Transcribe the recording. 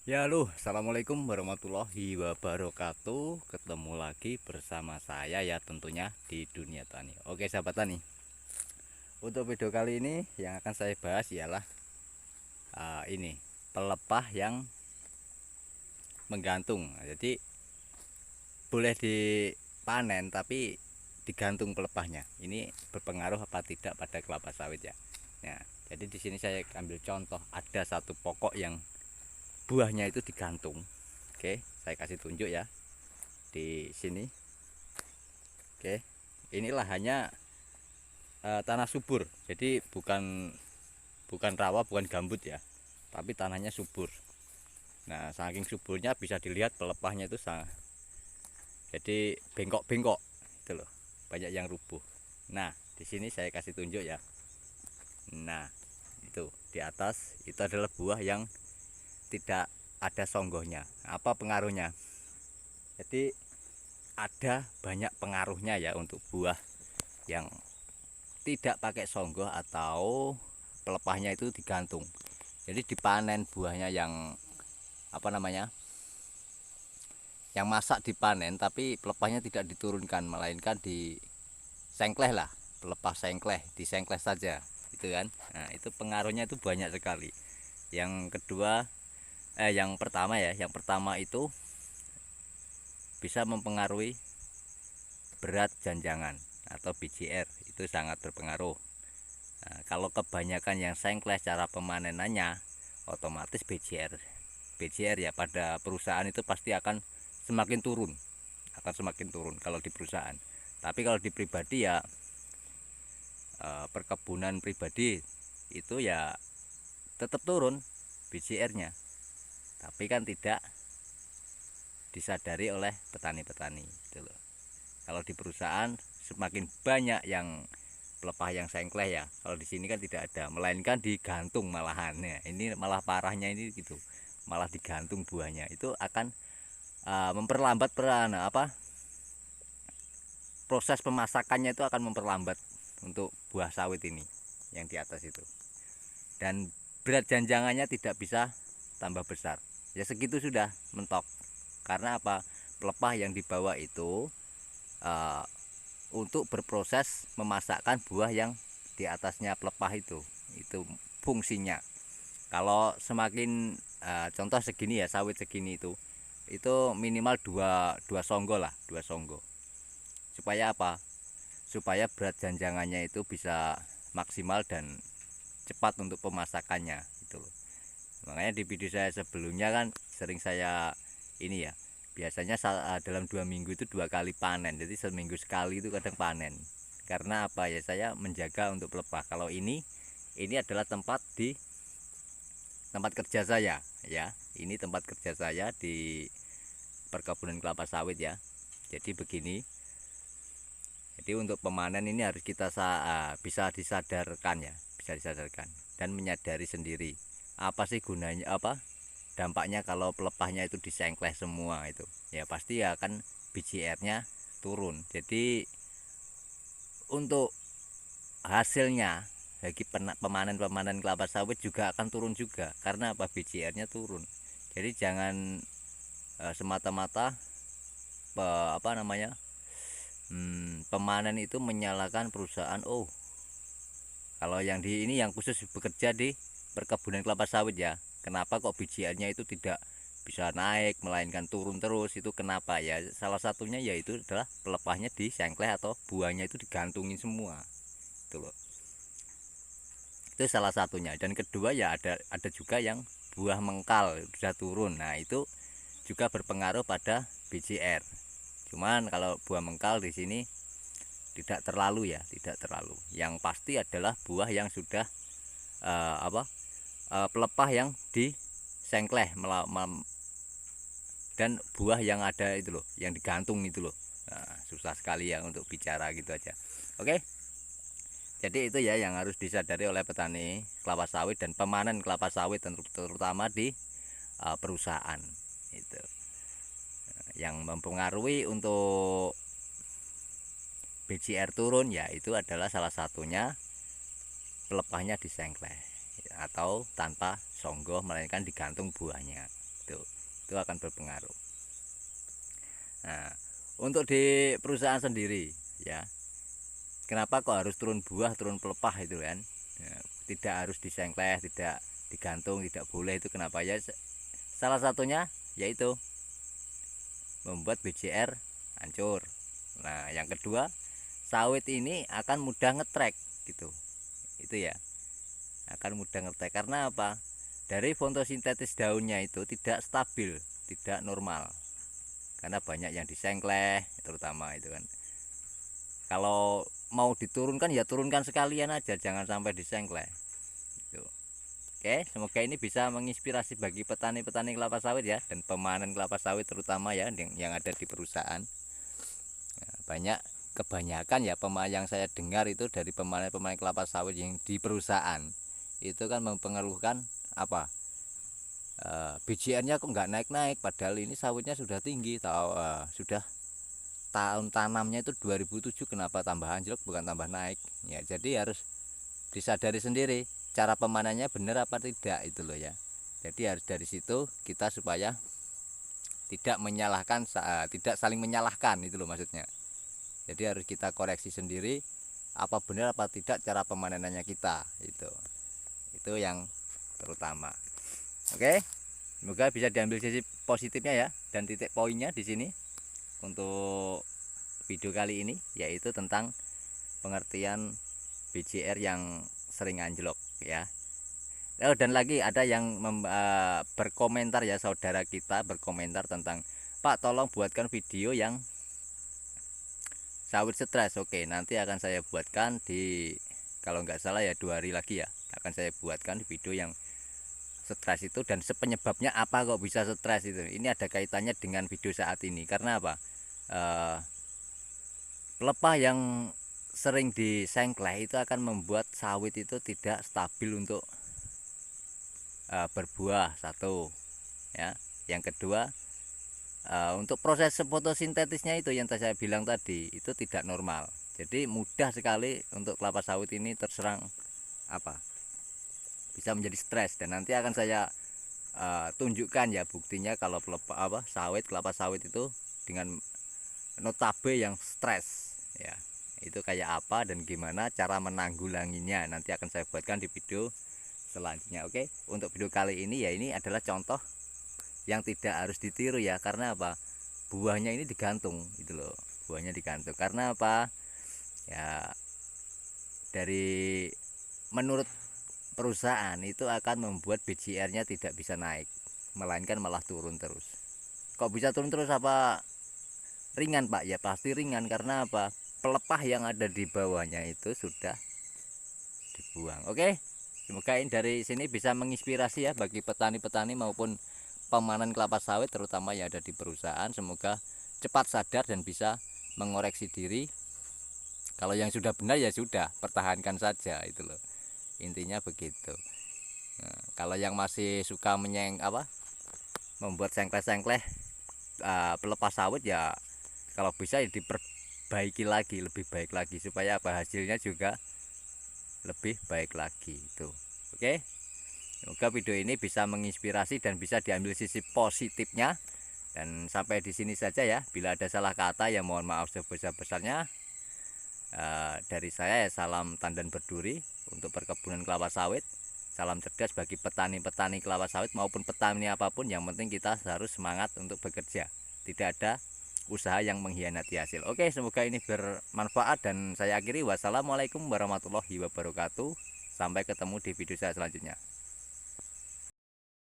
Ya halo, assalamualaikum warahmatullahi wabarakatuh. Ketemu lagi bersama saya ya tentunya di dunia tani. Oke sahabat tani, untuk video kali ini yang akan saya bahas ialah ini pelepah yang menggantung. Jadi boleh dipanen tapi digantung pelepahnya. Ini berpengaruh apa tidak pada kelapa sawit ya. Nah, jadi di sini saya ambil contoh ada satu pokok yang buahnya itu digantung. Oke, saya kasih tunjuk ya di sini. Oke, inilah hanya tanah subur, jadi bukan bukan rawa, bukan gambut ya, tapi tanahnya subur. Nah, saking suburnya bisa dilihat pelepahnya itu jadi bengkok-bengkok, itu loh, banyak yang rubuh. Nah, di sini saya kasih tunjuk ya. Nah, itu di atas itu adalah buah yang tidak ada songgohnya. Apa pengaruhnya? Jadi ada banyak pengaruhnya ya untuk buah yang tidak pakai songgoh atau pelepahnya itu digantung. Jadi dipanen buahnya yang apa namanya? Yang masak dipanen tapi pelepahnya tidak diturunkan melainkan disengkleh lah, pelepah sengkleh, disengkleh saja gitu kan. Nah, itu pengaruhnya itu banyak sekali. Yang kedua yang pertama ya, yang pertama itu bisa mempengaruhi berat janjangan atau BJR, itu sangat berpengaruh. Nah, kalau kebanyakan yang sengkleh cara pemanenannya, otomatis BJR ya pada perusahaan itu pasti akan semakin turun, kalau di perusahaan. Tapi kalau di pribadi ya perkebunan pribadi itu ya tetap turun BJR-nya, tapi kan tidak disadari oleh petani-petani gitu loh. Kalau di perusahaan semakin banyak yang pelepah yang sengkleh ya. Kalau di sini kan tidak ada, melainkan digantung malahan. Ya, ini malah parahnya ini gitu. Malah digantung buahnya. Itu akan memperlambat proses pemasakannya itu akan memperlambat untuk buah sawit ini yang di atas itu. Dan berat janjangannya tidak bisa tambah besar. Ya segitu sudah mentok. Karena apa? Pelepah yang dibawa itu uh, untuk berproses memasakkan buah yang di atasnya pelepah itu fungsinya. Kalau semakin contoh segini ya, sawit segini itu minimal dua songgo lah, dua songgo. Supaya apa? Supaya berat janjangannya itu bisa maksimal dan cepat untuk pemasakannya itu. Makanya di video saya sebelumnya kan sering saya ini ya, biasanya dalam 2 minggu itu 2 kali panen, jadi seminggu sekali itu kadang panen. Karena apa ya, saya menjaga untuk pelepah. Kalau ini adalah tempat kerja saya ya, ini tempat kerja saya di perkebunan kelapa sawit ya. Jadi begini, jadi untuk pemanen ini harus kita bisa disadarkan ya, bisa disadarkan dan menyadari sendiri apa sih gunanya, apa dampaknya kalau pelepahnya itu disengkleh semua itu. Ya pasti ya akan BJR-nya turun. Jadi untuk hasilnya bagi pemanen kelapa sawit juga akan turun juga, karena apa, BJR-nya turun. Jadi jangan semata-mata apa namanya, pemanen itu menyalahkan perusahaan. Oh, kalau yang di ini yang khusus bekerja di perkebunan kelapa sawit ya, kenapa kok BJR-nya itu tidak bisa naik melainkan turun terus? Itu kenapa ya? Salah satunya yaitu adalah pelepahnya disengkleh atau buahnya itu digantungin semua. Itu loh. Itu salah satunya. Dan kedua ya ada juga yang buah mengkal sudah turun. Nah, itu juga berpengaruh pada BJR. Cuman kalau buah mengkal di sini tidak terlalu ya, tidak terlalu. Yang pasti adalah buah yang sudah pelepah yang disengkleh dan buah yang ada itu loh, yang digantung itu loh. Nah, susah sekali ya untuk bicara gitu aja. Oke, jadi itu ya yang harus disadari oleh petani kelapa sawit dan pemanen kelapa sawit, terutama di perusahaan itu. Yang mempengaruhi untuk BJR turun ya itu adalah salah satunya pelepahnya disengkleh atau tanpa songgoh melainkan digantung buahnya. itu akan berpengaruh. Nah, untuk di perusahaan sendiri ya, kenapa kok harus turun buah, turun pelepah itu kan ya, tidak harus disengkleh, tidak digantung, tidak boleh. Itu kenapa ya? Salah satunya yaitu membuat BCR hancur. Nah, yang kedua, sawit ini akan mudah ngetrek gitu. Itu ya, akan mudah ngetrek karena apa? Dari fotosintesis daunnya itu tidak stabil, tidak normal. Karena banyak yang disengkleh terutama itu kan. Kalau mau diturunkan ya turunkan sekalian aja, jangan sampai disengkleh. Gitu. Oke, semoga ini bisa menginspirasi bagi petani-petani kelapa sawit ya, dan pemanen kelapa sawit terutama ya yang ada di perusahaan. Banyak kebanyakan ya yang saya dengar itu dari pemanen-pemanen kelapa sawit yang di perusahaan itu kan mempengaruhkan apa? BJR-nya kok nggak naik-naik, padahal ini sawitnya sudah tinggi, sudah tahun tanamnya itu 2007, kenapa tambah anjlok bukan tambah naik ya. Jadi harus disadari sendiri cara pemanennya benar apa tidak itu loh ya. Jadi harus dari situ kita supaya tidak menyalahkan, tidak saling menyalahkan itu loh maksudnya. Jadi harus kita koreksi sendiri apa benar apa tidak cara pemanenannya kita, itu yang terutama. Oke, semoga bisa diambil sisi positifnya ya, dan titik poinnya di sini untuk video kali ini yaitu tentang pengertian BCR yang sering anjlok ya. Dan lagi ada yang berkomentar ya, saudara kita berkomentar tentang, Pak tolong buatkan video yang sawit stres. Oke, nanti akan saya buatkan di, kalau nggak salah ya 2 hari lagi ya, akan saya buatkan video yang stres itu dan penyebabnya apa kok bisa stres itu. Ini ada kaitannya dengan video saat ini. Karena apa? Pelepah yang sering disengkleh itu akan membuat sawit itu tidak stabil untuk berbuah, satu ya. Yang kedua, untuk proses fotosintetisnya itu yang saya bilang tadi itu tidak normal. Jadi mudah sekali untuk kelapa sawit ini terserang apa? Bisa menjadi stres, dan nanti akan saya tunjukkan ya buktinya kalau kelapa sawit itu dengan notabe yang stres ya, itu kayak apa dan gimana cara menanggulanginya, nanti akan saya buatkan di video selanjutnya. Oke, untuk video kali ini ya, ini adalah contoh yang tidak harus ditiru ya. Karena apa? Buahnya ini digantung gitu loh, buahnya digantung karena apa ya, dari menurut perusahaan itu akan membuat BCR-nya tidak bisa naik, melainkan malah turun terus. Kok bisa turun terus? Apa ringan Pak? Ya pasti ringan, karena apa? Pelepah yang ada di bawahnya itu sudah dibuang. Oke, semoga ini dari sini bisa menginspirasi ya bagi petani-petani maupun pemanen kelapa sawit terutama yang ada di perusahaan. Semoga cepat sadar dan bisa mengoreksi diri. Kalau yang sudah benar ya sudah, pertahankan saja itu loh. Intinya begitu. Nah, kalau yang masih suka membuat sengkleh-sengkleh pelepah sawit ya, kalau bisa ya diperbaiki lagi, lebih baik lagi supaya apa, hasilnya juga lebih baik lagi itu. Oke, semoga video ini bisa menginspirasi dan bisa diambil sisi positifnya. Dan sampai di sini saja ya. Bila ada salah kata ya mohon maaf sebesar-besarnya. Dari saya ya, salam tandan berduri untuk perkebunan kelapa sawit. Salam cerdas bagi petani-petani kelapa sawit maupun petani apapun. Yang penting kita harus semangat untuk bekerja, tidak ada usaha yang mengkhianati hasil. Oke, semoga ini bermanfaat dan saya akhiri. Wassalamualaikum warahmatullahi wabarakatuh. Sampai ketemu di video saya selanjutnya.